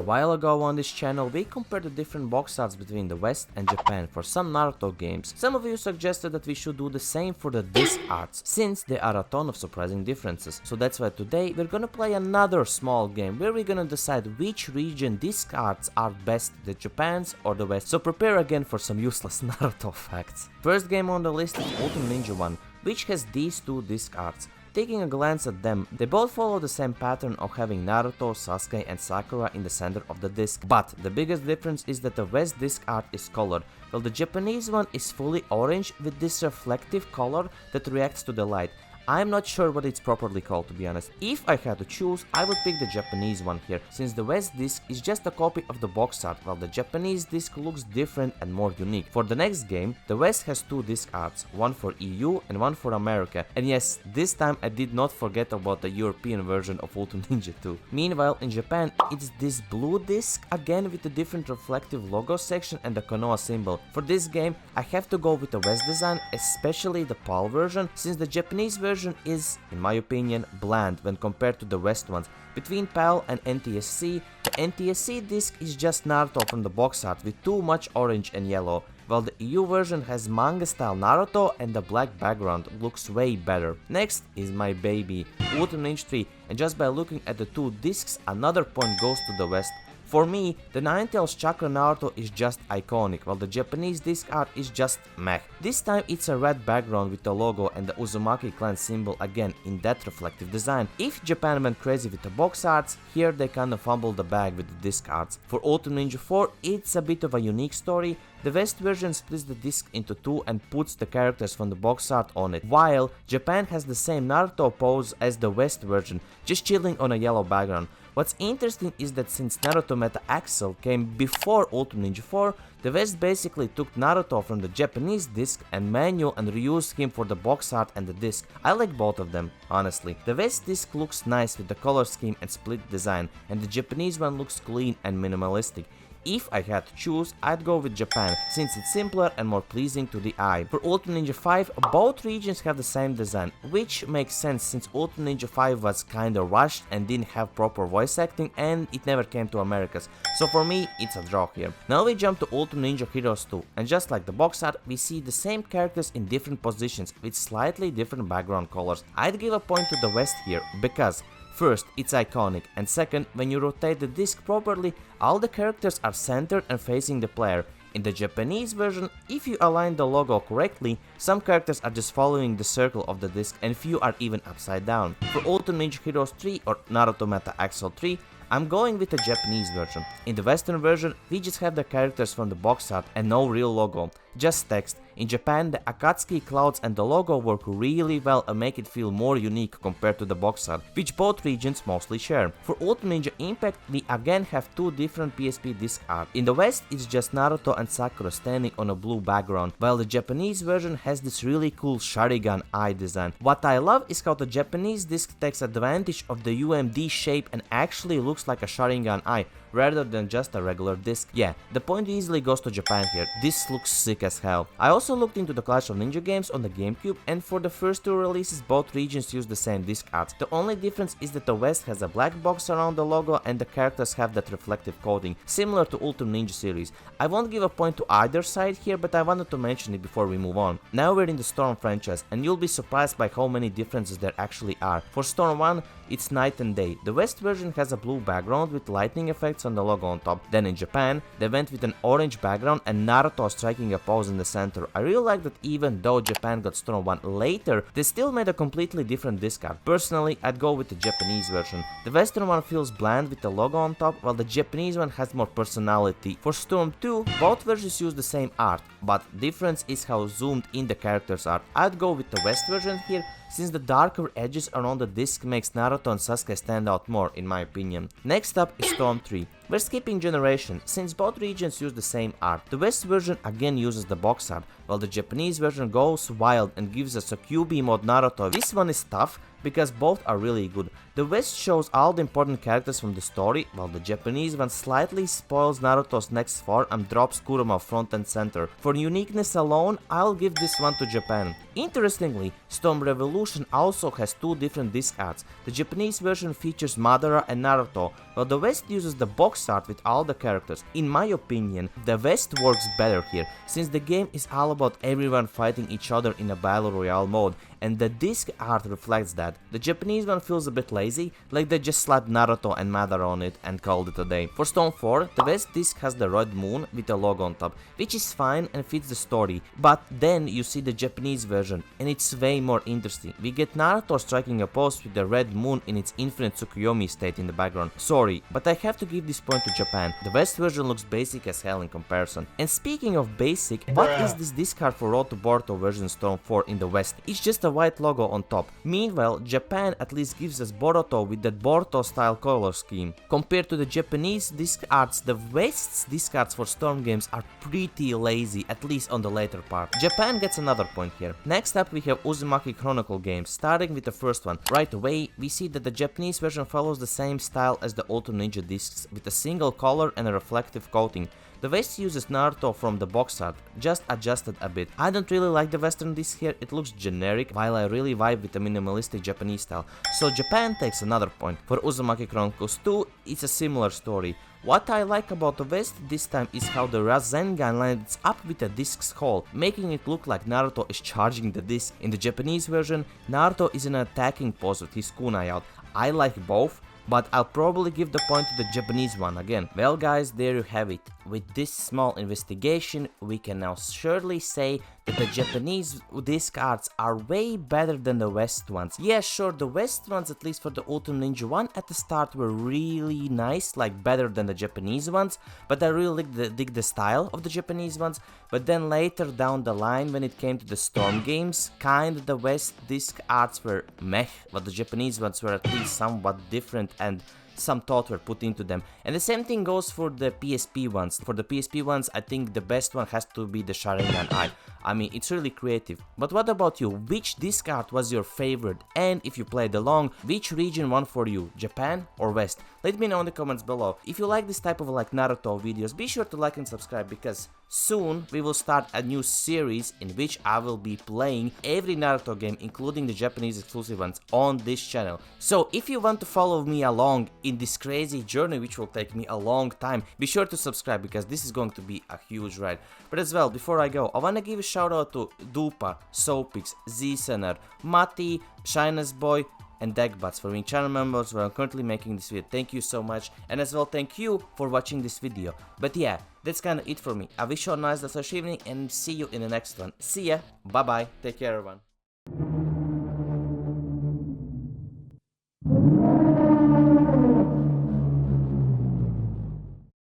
while ago on this channel we compared the different box arts between the West and Japan for some Naruto games. Some of you suggested that we should do the same for the disc arts, since there are a ton of surprising differences. So that's why today we're gonna play another small game where we're gonna decide which region disc arts are best, the Japan's or the West. So prepare again for some useless Naruto facts. First game on the list is Ultimate Ninja 1, which has these two disc arts. Taking a glance at them, they both follow the same pattern of having Naruto, Sasuke and Sakura in the center of the disc. But the biggest difference is that the West disc art is colored, while the Japanese one is fully orange with this reflective color that reacts to the light. I'm not sure what it's properly called, to be honest. If I had to choose, I would pick the Japanese one here, since the West disc is just a copy of the box art, while the Japanese disc looks different and more unique. For the next game, the West has two disc arts, one for EU and one for America. And yes, this time I did not forget about the European version of Ultimate Ninja 2. Meanwhile, in Japan, it's this blue disc, again with a different reflective logo section and the Konoha symbol. For this game, I have to go with the West design, especially the PAL version, since the Japanese version is, in my opinion, bland when compared to the West ones. Between PAL and NTSC, the NTSC disc is just Naruto from the box art with too much orange and yellow, while the EU version has manga style Naruto and the black background looks way better. Next is my baby, Ultimate Ninja 3, and just by looking at the two discs, another point goes to the West. For me, the Nine Tails Chakra Naruto is just iconic, while the Japanese disc art is just meh. This time it's a red background with the logo and the Uzumaki clan symbol again in that reflective design. If Japan went crazy with the box arts, here they kinda fumbled the bag with the disc arts. For Ultimate Ninja 4, it's a bit of a unique story. The West version splits the disc into two and puts the characters from the box art on it, while Japan has the same Naruto pose as the West version, just chilling on a yellow background. What's interesting is that since Naruto Meta Axel came before Ultimate Ninja 4, the West basically took Naruto from the Japanese disc and manual and reused him for the box art and the disc. I like both of them, honestly. The West disc looks nice with the color scheme and split design, and the Japanese one looks clean and minimalistic. If I had to choose, I'd go with Japan, since it's simpler and more pleasing to the eye. For Ultimate Ninja 5, both regions have the same design, which makes sense since Ultimate Ninja 5 was kinda rushed and didn't have proper voice acting and it never came to Americas. So for me, it's a draw here. Now we jump to Ultimate Ninja Heroes 2, and just like the box art, we see the same characters in different positions with slightly different background colors. I'd give a point to the West here, because first, it's iconic, and second, when you rotate the disc properly, all the characters are centered and facing the player. In the Japanese version, if you align the logo correctly, some characters are just following the circle of the disc and few are even upside down. For Ultimate Ninja Heroes 3 or Naruto Meta Axel 3, I'm going with the Japanese version. In the Western version, we just have the characters from the box art and no real logo, just text. In Japan, the Akatsuki clouds and the logo work really well and make it feel more unique compared to the box art, which both regions mostly share. For Ultimate Ninja Impact, we again have two different PSP disc art. In the West, it's just Naruto and Sakura standing on a blue background, while the Japanese version has this really cool Sharingan eye design. What I love is how the Japanese disc takes advantage of the UMD shape and actually looks like a Sharingan eye, rather than just a regular disc. Yeah, the point easily goes to Japan here. This looks sick as hell. I also looked into the Clash of Ninja games on the GameCube, and for the first two releases both regions use the same disc art. The only difference is that the West has a black box around the logo and the characters have that reflective coating, similar to Ultimate Ninja series. I won't give a point to either side here, but I wanted to mention it before we move on. Now we're in the Storm franchise, and you'll be surprised by how many differences there actually are. For Storm 1, it's night and day. The West version has a blue background with lightning effects on the logo on top. Then in Japan, they went with an orange background and Naruto striking a pose in the center. I really like that even though Japan got Storm 1 later, they still made a completely different disc art. Personally, I'd go with the Japanese version. The Western one feels bland with the logo on top, while the Japanese one has more personality. For Storm 2, both versions use the same art, but difference is how zoomed in the characters are. I'd go with the West version here, since the darker edges around the disc makes Naruto and Sasuke stand out more, in my opinion. Next up is Storm 3. We're skipping generation, since both regions use the same art. The West version again uses the box art, while the Japanese version goes wild and gives us a QB mode Naruto. This one is tough, because both are really good. The West shows all the important characters from the story, while the Japanese one slightly spoils Naruto's next form and drops Kurama front and center. For uniqueness alone, I'll give this one to Japan. Interestingly, Storm Revolution also has two different disc arts. The Japanese version features Madara and Naruto, while the West uses the box art with all the characters. In my opinion, the West works better here, since the game is all about everyone fighting each other in a battle royale mode, and the disc art reflects that. The Japanese one feels a bit lazy, like they just slapped Naruto and Madara on it and called it a day. For Stone 4, the West disc has the red moon with a logo on top, which is fine and fits the story, but then you see the Japanese version, and it's way more interesting. We get Naruto striking a pose with the red moon in its infinite Tsukuyomi state in the background. Sorry, but I have to give this point to Japan. The West version looks basic as hell in comparison. And speaking of basic, what is this disc art for Road to Boruto version Storm 4 in the West? It's just a white logo on top. Meanwhile, Japan at least gives us Boruto with that Boruto style color scheme. Compared to the Japanese disc arts, the West's disc arts for Storm games are pretty lazy, at least on the later part. Japan gets another point here. Next up we have Uzumaki Chronicle games, starting with the first one. Right away, we see that the Japanese version follows the same style as the Ultra Ninja discs, with a single color and a reflective coating. The West uses Naruto from the box art, just adjusted a bit. I don't really like the Western disc here, it looks generic, while I really vibe with the minimalistic Japanese style. So Japan takes another point. For Uzumaki Chronicles 2, it's a similar story. What I like about the West this time is how the Rasengan lines up with the disc's hole, making it look like Naruto is charging the disc. In the Japanese version, Naruto is in an attacking pose with his kunai out. I like both, but I'll probably give the point to the Japanese one again. Well guys, there you have it. With this small investigation, we can now surely say that the Japanese disc arts are way better than the West ones. Yeah, sure, the West ones, at least for the Ultra Ninja one, at the start were really nice, like better than the Japanese ones, but I really dig the style of the Japanese ones. But then later down the line, when it came to the Storm games, kinda the West disc arts were meh, but the Japanese ones were at least somewhat different and some thought were put into them. And the same thing goes for the PSP ones. For the PSP ones, I think the best one has to be the Sharingan Eye. I mean, it's really creative. But what about you? Which disc art was your favorite? And if you played along, which region won for you? Japan or West? Let me know in the comments below. If you like this type of like Naruto videos, be sure to like and subscribe, because soon we will start a new series in which I will be playing every Naruto game, including the Japanese exclusive ones, on this channel. So if you want to follow me along in this crazy journey, which will take me a long time, be sure to subscribe, because this is going to be a huge ride. But as well, before I go, I want to give a shout out to Dupa, Sopix, Z-Sener, Mati, Shyness Boy, and Deckbats for being channel members where I'm currently making this video. Thank you so much, and as well thank you for watching this video. But yeah, that's kinda it for me. I wish you a nice evening and see you in the next one. See ya, bye bye, take care everyone.